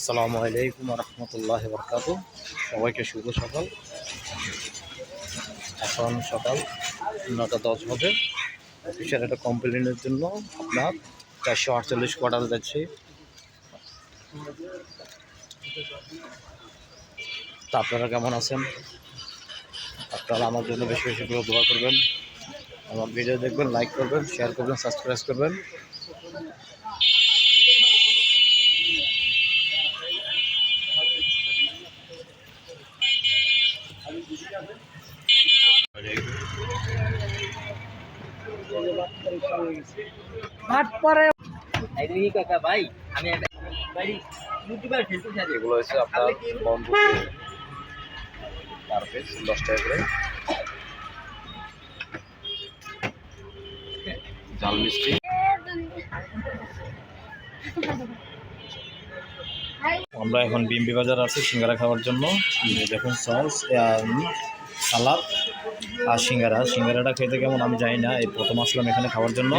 আসসালামু আলাইকুম রহমতুল্লাহ বরকাত। সবাইকে শুভ সকাল। এখন সকাল 9:10 হবে। অফিসের একটা কমপ্লেনের জন্য আপনার 448 কোয়ার্টার যাচ্ছি। তা আপনারা কেমন আছেন? আপনারা আমার জন্য বেশি বেশি করে দোয়া করবেন, আমার ভিডিও দেখবেন, লাইক করবেন, শেয়ার করবেন, সাবস্ক্রাইব করবেন। এগুলো হচ্ছে আপনার পার পিস 10 টাকা করে। জাল মিষ্টি। আমরা এখন বিম্বি বাজার আছি সিঙ্গারা খাওয়ার জন্য। দেখুন সস, সালাদ আর সিঙ্গারাটা খেতে কেমন আমি জানি না, এই প্রথম আসলাম এখানে খাওয়ার জন্য।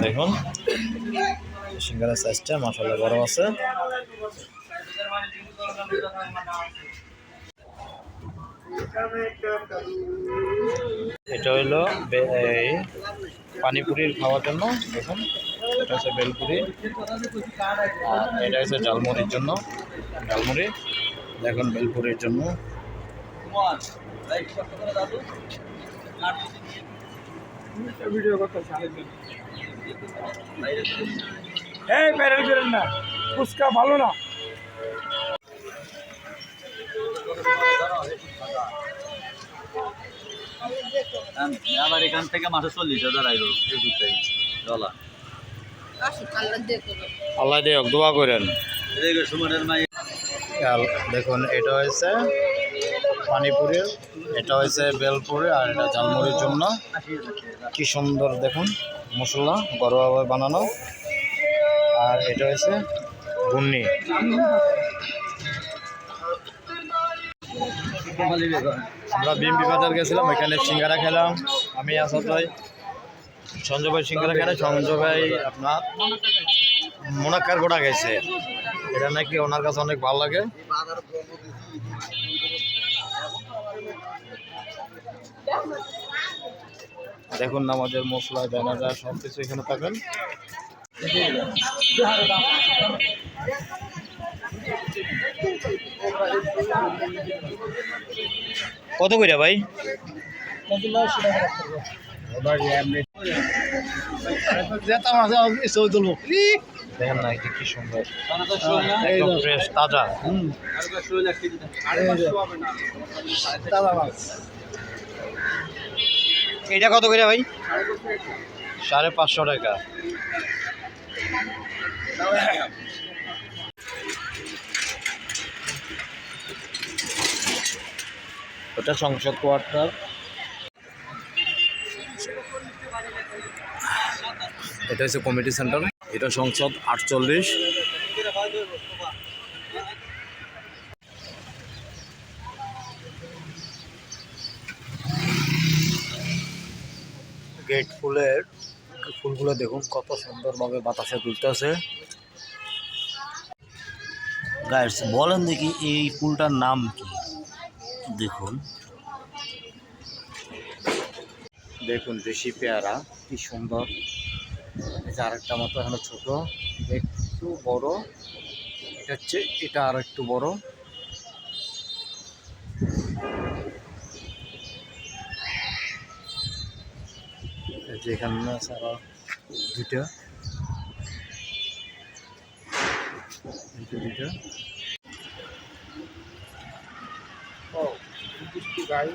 দেখুন সিঙ্গারা সাইজটা মাশাআল্লাহ বড় আছে। এটা হলো এই পানিপুরির খাওয়ার জন্য। দেখুন এটা হচ্ছে বেলপুরি, আর এটা হচ্ছে ঝালমুড়ির জন্য। ঝালমুড়ি দেখুন বেলপুরির জন্য। ফুচকা ভালো না। আমার এখান থেকে মাসে 40,000 আইব ডলার। আল্লাহ দিয়ে দোয়া করেন। সুমনের মাই দেখুন এটা হয়েছে পানিপুরির, এটা হয়েছে বেলপুরি, আর এটা ঝালমুড়ির জন্য। কি সুন্দর দেখুন মশলা ঘরোয়াভাবে বানানো। আর এটা হয়েছে ঘুগনি। আমরা বিম্বি বাজার গেছিলাম, এখানে সিঙ্গারা খেলাম। আমি আসাদ ভাই, সঞ্জয় ভাই সিঙ্গারা খেলে, সঞ্জয় ভাই আপনার মোনাক্কার গোড়া গেছে। এটা নাকি ওনার কাছে অনেক ভালো লাগে। দেখুন নামাজের মশলা জানাজা সব কিছু এখানে পাবেন। কত করে ভাই? দেখেন না কি সুন্দর, ফ্রেশ তাজা। এটা কত করে ভাই? 550 টাকা। ওটা সংসদ কোয়ার্টার। এটা হচ্ছে কমিটি সেন্টার, এটা সংসদ 48। গেট ফুলগুলো দেখুন কত সুন্দরভাবে বাতাসে দুলতেছে। গাইস বলেন দেখি এই ফুলটার নাম কি? দেখুন দেখুন দেশি পেয়ারা কি সুন্দর। এই যে আরেকটা মতো এখনো ছোট, একটু বড়। এটা হচ্ছে এটা আর একটু বড়। যেখানে সারা দুইটা গাই।